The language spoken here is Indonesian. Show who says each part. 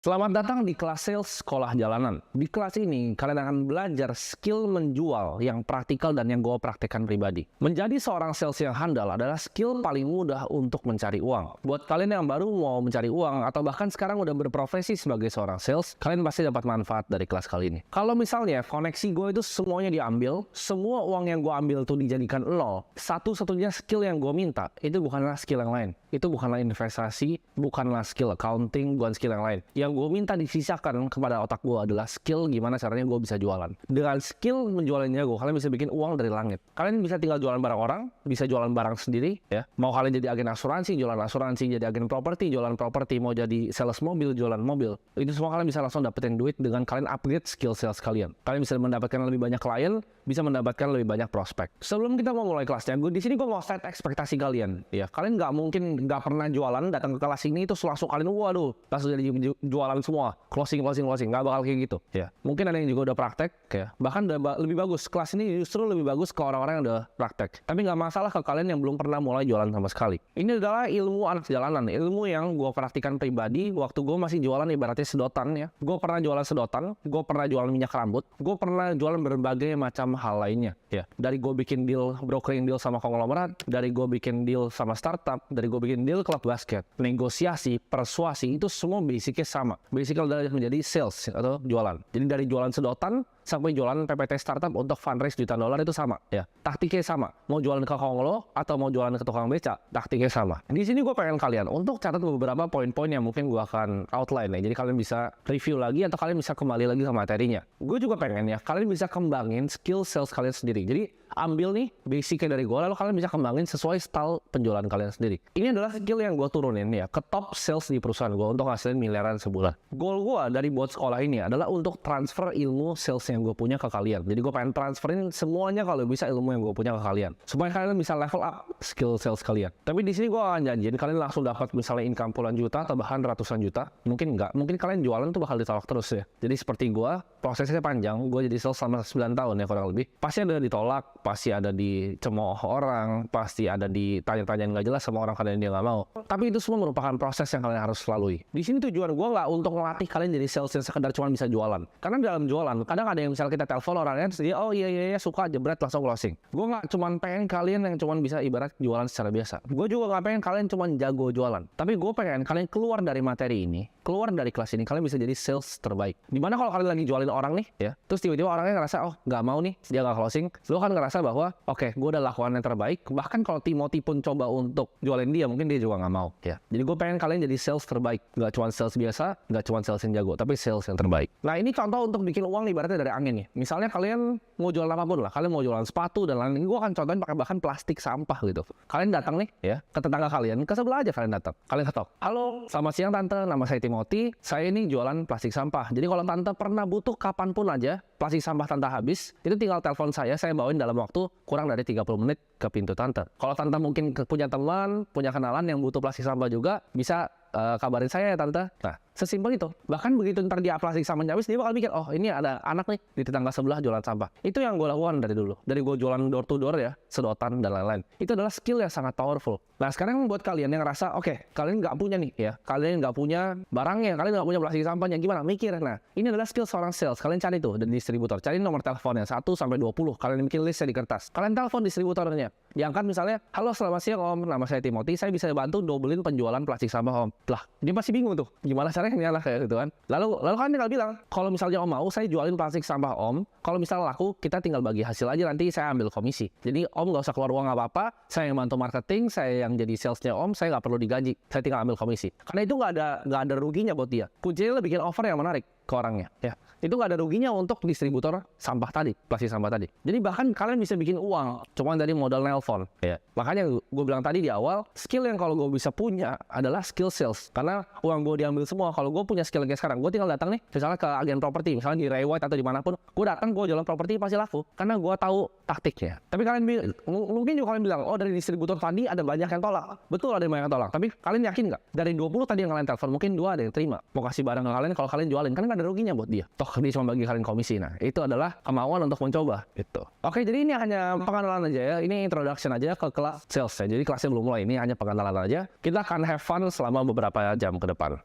Speaker 1: Selamat datang di kelas sales sekolah jalanan. Di kelas ini, kalian akan belajar skill menjual yang praktikal dan yang gue praktekkan pribadi. Menjadi seorang sales yang handal adalah skill paling mudah untuk mencari uang. Buat kalian yang baru mau mencari uang atau bahkan sekarang udah berprofesi sebagai seorang sales, kalian pasti dapat manfaat dari kelas kali ini. Kalau misalnya koneksi gue itu semuanya diambil, semua uang yang gue ambil tuh dijadikan nol, satu-satunya skill yang gue minta, itu bukanlah skill yang lain. Itu bukanlah investasi, bukanlah skill accounting, bukan skill yang lain. Yang gue minta disisakan kepada otak gue adalah skill gimana caranya gue bisa jualan. Dengan skill menjual yang jago, kalian bisa bikin uang dari langit. Kalian bisa tinggal jualan barang orang, bisa jualan barang sendiri, ya. Mau kalian jadi agen asuransi, jualan asuransi, jadi agen properti, jualan properti, mau jadi sales mobil, jualan mobil. Itu semua kalian bisa langsung dapetin duit dengan kalian upgrade skill sales kalian. Kalian bisa mendapatkan lebih banyak klien, bisa mendapatkan lebih banyak prospek. Sebelum kita mau mulai kelasnya, di sini gue mau set ekspektasi kalian. Ya, kalian nggak pernah jualan, datang ke kelas ini itu langsung kalian waduh, langsung jadi jualan semua, closing, nggak bakal kayak gitu. Ya, mungkin ada yang juga udah praktek, ya. Bahkan udah lebih bagus. Kelas ini justru lebih bagus ke orang-orang yang udah praktek. Tapi nggak masalah ke kalian yang belum pernah mulai jualan sama sekali. Ini adalah ilmu anak jalanan, ilmu yang gue praktikan pribadi waktu gue masih jualan ibaratnya sedotan ya. Gue pernah jualan sedotan, gue pernah jualan minyak rambut, gue pernah jualan berbagai macam hal lainnya. Ya, dari gue bikin deal, brokering deal sama konglomerat, dari gue bikin deal sama startup, dari gue bikin deal klub basket, negosiasi, persuasi, itu semua basicnya sama. Basicnya adalah menjadi sales atau jualan. Jadi dari jualan sedotan sampai jualan PPT startup untuk fundraise jutaan dolar itu sama ya. Taktiknya sama. Mau jualan ke konglo atau mau jualan ke tukang beca, taktiknya sama. Di sini gue pengen kalian untuk catat beberapa poin-poin yang mungkin gue akan outline ya. Jadi kalian bisa review lagi atau kalian bisa kembali lagi ke materinya. Gue juga pengen ya kalian bisa kembangin skill sales kalian sendiri. Jadi ambil nih basicnya dari gue, lalu kalian bisa kembangin sesuai style penjualan kalian sendiri. Ini adalah skill yang gue turunin ya ke top sales di perusahaan gue untuk hasilin miliaran sebulan. Goal gue dari buat sekolah ini adalah untuk transfer ilmu sales yang gue punya ke kalian. Jadi gue pengen transferin semuanya kalau bisa ilmu yang gue punya ke kalian supaya kalian bisa level up skill sales kalian. Tapi di sini gue akan janjiin kalian langsung dapat misalnya income puluhan juta atau bahkan ratusan juta. Mungkin enggak, mungkin kalian jualan tuh bakal ditolak terus ya. Jadi seperti gue, prosesnya panjang. Gue jadi sales selama 9 tahun ya kurang lebih. Pasti ada ditolak, pasti ada dicemooh orang, pasti ada ditanya-tanya nggak jelas sama orang kalian dia nggak mau. Tapi itu semua merupakan proses yang kalian harus lalui. Di sini tujuan gue nggak untuk melatih kalian jadi sales yang sekedar cuma bisa jualan. Karena dalam jualan, kadang ada yang misalnya kita telepon orangnya, terus dia, oh iya suka, jebret langsung closing. Gue nggak cuma pengen kalian yang cuma bisa ibarat jualan secara biasa. Gue juga nggak pengen kalian cuma jago jualan. Tapi gue pengen kalian keluar dari materi ini, keluar dari kelas ini, kalian bisa jadi sales terbaik. Dimana kalau kalian lagi jualin orang nih, ya, terus tiba-tiba orangnya ngerasa, oh nggak mau nih, dia nggak closing, lo kan ngerasa bahwa, oke, gue udah lakukan yang terbaik. Bahkan kalau Timothy pun coba untuk jualin dia, mungkin dia juga nggak mau, ya. Jadi gue pengen kalian jadi sales terbaik, nggak cuma sales biasa, nggak cuma sales yang jago, tapi sales yang terbaik. Nah ini contoh untuk bikin uang ibaratnya dari angin nih. Misalnya kalian mau jualan apapun lah, kalian mau jualan sepatu dan lain-lain, gue akan contohin pakai bahkan plastik sampah gitu. Kalian datang nih, ya, ke tetangga kalian, ke sebelah aja kalian datang, kalian ketok, halo, selamat siang tante, nama saya Timothy, saya ini jualan plastik sampah. Jadi kalau tante pernah butuh kapanpun aja plastik sampah tante habis, itu tinggal telepon saya bawain dalam waktu kurang dari 30 menit ke pintu tante. Kalau tante mungkin punya teman, punya kenalan yang butuh plastik sampah juga, bisa kabarin saya ya tante. Nah, sesimpel itu. Bahkan begitu ntar dia plastik sampahnya habis, dia bakal mikir, oh ini ada anak nih di tetangga sebelah jualan sampah. Itu yang gue lakukan dari dulu. Dari gue jualan door to door ya, sedotan dan lain-lain. Itu adalah skill yang sangat powerful. Nah sekarang buat kalian yang ngerasa, oke, kalian nggak punya nih ya, kalian nggak punya barangnya, kalian nggak punya plastik sampahnya, gimana? Mikir. Nah, ini adalah skill seorang sales. Kalian cari tuh dan distributor. Cari nomor teleponnya 1 sampai 20. Kalian bikin listnya di kertas. Kalian telepon distributornya. Diangkat misalnya, halo selamat siang om, nama saya Timothy, saya bisa bantu dobelin penjualan plastik sampah om. Lah, dia masih bingung tuh, gimana caranya nyala kayak gitu kan. Lalu kan tinggal bilang, kalau misalnya om mau, saya jualin plastik sampah om, kalau misalnya laku, kita tinggal bagi hasil aja, nanti saya ambil komisi. Jadi om nggak usah keluar uang apa-apa, saya yang bantu marketing, saya yang jadi salesnya om, saya nggak perlu digaji, saya tinggal ambil komisi. Karena itu nggak ada ruginya buat dia. Kuncinya bikin offer yang menarik ke orangnya, ya. Itu nggak ada ruginya untuk distributor sampah tadi, plastik sampah tadi. Jadi bahkan kalian bisa bikin uang cuma dari modal nelpon. Ya. Makanya gue bilang tadi di awal, skill yang kalau gue bisa punya adalah skill sales. Karena uang gue diambil semua. Kalau gue punya skill kayak sekarang, gue tinggal datang nih, misalnya ke agen properti, misalnya di Rewaite atau dimanapun, gue datang, gue jualan properti pasti laku. Karena gue tahu taktiknya. Tapi kalian mungkin juga kalian bilang, oh dari distributor tadi ada banyak yang tolak. Betul ada banyak yang tolak. Tapi kalian yakin nggak? Dari 20 tadi yang kalian telepon, mungkin 2 ada yang terima. Mau kasih barang ke kalian kalau kalian jualin, kan nggak ada ruginya buat dia. Toh dia cuma bagi kalian komisi. Nah, itu adalah kemauan untuk mencoba gitu. Oke, jadi ini hanya pengenalan aja ya. Ini introduction aja ke kelas sales ya. Jadi kelasnya belum mulai. Ini hanya pengenalan aja. Kita akan have fun selama beberapa jam ke depan.